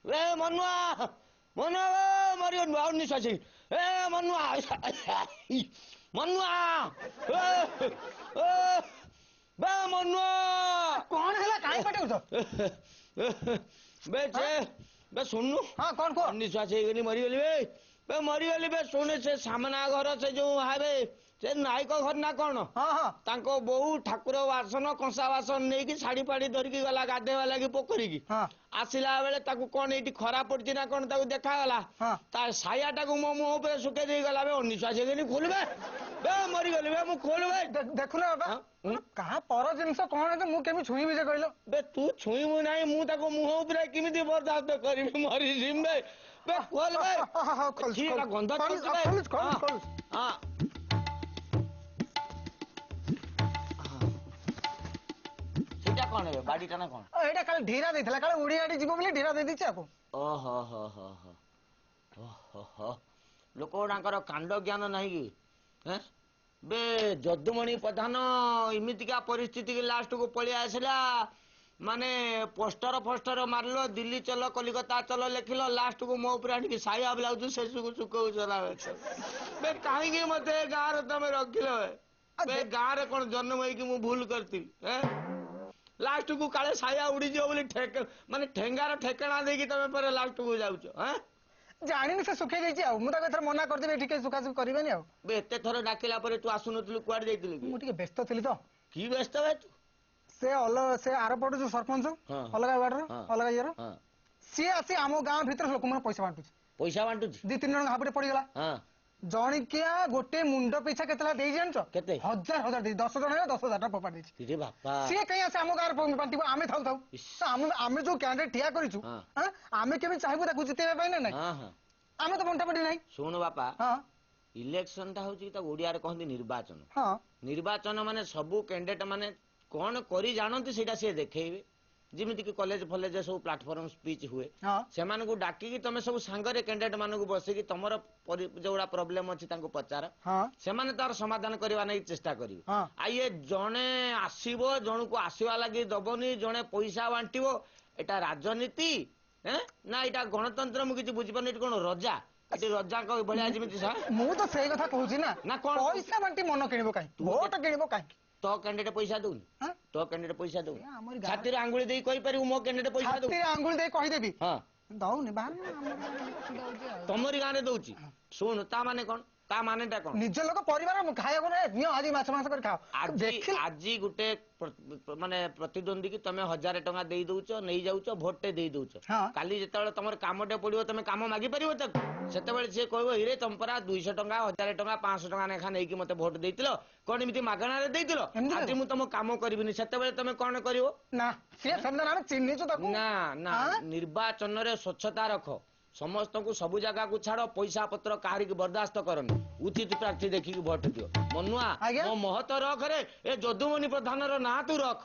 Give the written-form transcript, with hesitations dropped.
ए मनुआ मनुआ मरी निश्वास ए मनुआ मनुआ बे मनुआ कौन है काहे पटे बे सुननु हाँ कौन कौन निश्वास ହେଇଗଲି मरीगली बे मरीगली बे सुने से सामना घर से जो हावे से नायक घर ना कौन हाँ हाँ तांको बोऊ ठाकुर बासन कंसा बासन नहीं कि शाढ़ी फाड़ी धरिकी गला गाधेवा लगी पोखरी की हाँ आसिला बेले ताकू कौन एटी खरा पड़ची ना कौन ताकू देखा हाँ तार साया टाकू मो मुंह पे सुखे दे गला बे निश्वास ହେଇଗଲି खोलबे बे मरीगली बे मु खोलबे देखु ना बाबा कहा पर जिनस कौन है मु केमी छुई भी जे कहलो बे तू छुई मु नाही मु ताको मुंह ऊपर किमिति बर्दाश्त करबी मरी जिम बे खोल बे हां खोल ठीक है गंधा खोल हां सेटा कोन है बाडी टाना कोन एटा काल ढीरा देथला काल उडी आडी जीवो बोली ढीरा दे दिछ आपको ओहो हो हो हो ओहो लोको डांकर कांड ज्ञान नाही की हैं बे जदुमणि प्रधान इमितिका परिस्थिति के लास्ट को पळि आसला माने पोस्टर मारलो दिल्ली चलो कलिकता चलो लिखिलो लास्ट को मो ऊपर आनी साया ब्लाउज से सुको चला बे काहे मते गार तमे रखिलो बे गार कोन जन्म होई कि मु भूल करती हैं लास्ट को काले साया उड़ी जो बोली ठेक माने ठेंगार ठेकणा दे कि तमे पर लास्ट को जाउछो हैं जानी से सुखे जाइछि आ मु त एथर मना कर देबे ठीक सुखा सुख करबेनी आ बे एते थरो डाकिला पर तू आसुनतलु कुआड जाइतलु मु ठीक व्यस्त थिली तो की व्यस्त बे तू से आरपट जो सरपंच अलग वार्ड अलग इयर सी आसी आम गाँव भीतर लोक मैंने पैसा बांटुच दी तीन जन हापटे पड़गला जणिकिया गोटे मुंड पिछा केतला दे जानछ केते हजार हजार दे 10 जन 10,000 पपा दे रे बापा सी कहीं आसे आम गाँव बांटिबो आमे थाउ थाउ तो आमे जो कैंडिडेट ठिया करिछु हां आमे केबे चाहबो ताकू जितेबे पाइ ना नहीं हां आमे तो बंटा बंटी नहीं सुन बापा हां इलेक्शन ता होची त ओडिया रे कहंदी निर्वाचन हां निर्वाचन माने सबु कैंडिडेट माने कौन करी जानती सेटा से देखेबे जिमिति कि कॉलेज फॉलेज सब प्लेटफॉर्म स्पीच हुए से माने को डाकी कि तमे सब सांगरे कैंडिडेट माने को बसे कि तमरो जोड़ा प्रॉब्लम अछि तांको पचार से माने तार समाधान करबा नै चेष्टा करिवे आ ये जणे आसीबो जण को आसीबा लागि दबनी जणे पैसा बांटिबो एटा राजनीति हैं ना एटा गणतंत्र मु किछि बुझि पने कोन रजा एटी रजा को भलिया जिमिति सा मु तो सेही कथा कहूची ना कोन पैसा बांटी मन किनिबो काई वोट किनिबो काई तो कैंडिडेट पैसा दउनी तो कैंडिडेट पैसा दउनी छातीर आंगुली देई कहि परिउ मो कैंडिडेट पैसा दउ छातीर आंगुली देई कहि देबी हां दउनी बाहर तमरी गाने दउची सुन ता माने कोन ता माने ता कोन निज लोक परिवार खाया को नियो आज माछ माछ कर खाओ आज गुटे माने प्रतिद्वंदी की तमे 1000 टका देई दउचो नै जाउचो भोट देई दउचो काली जेतबेले तमर कामटे पडिवो तमे काम मागी परिवो त सेतबेले से कहबो हिरे तमपरा 200 टका 1000 टका 500 टका नेखा नै कि मते भोट देइतिलो कोन इमिति मागणा रे देइतिलो आज मु तम काम करबिनी सेतबेले तमे कोन करिवो ना से समझना हम चिन्हिचो ताकू ना ना निर्वाचन रे स्वच्छता रखो समस्त को सबु जगह को छाड़ो पैसा पत्र कहारी की बर्दाश्त करनी उचित प्रार्थी देखी भोट दियो मनुआ मो महत रख रे ए जदुमणि प्रधान ना तू रख।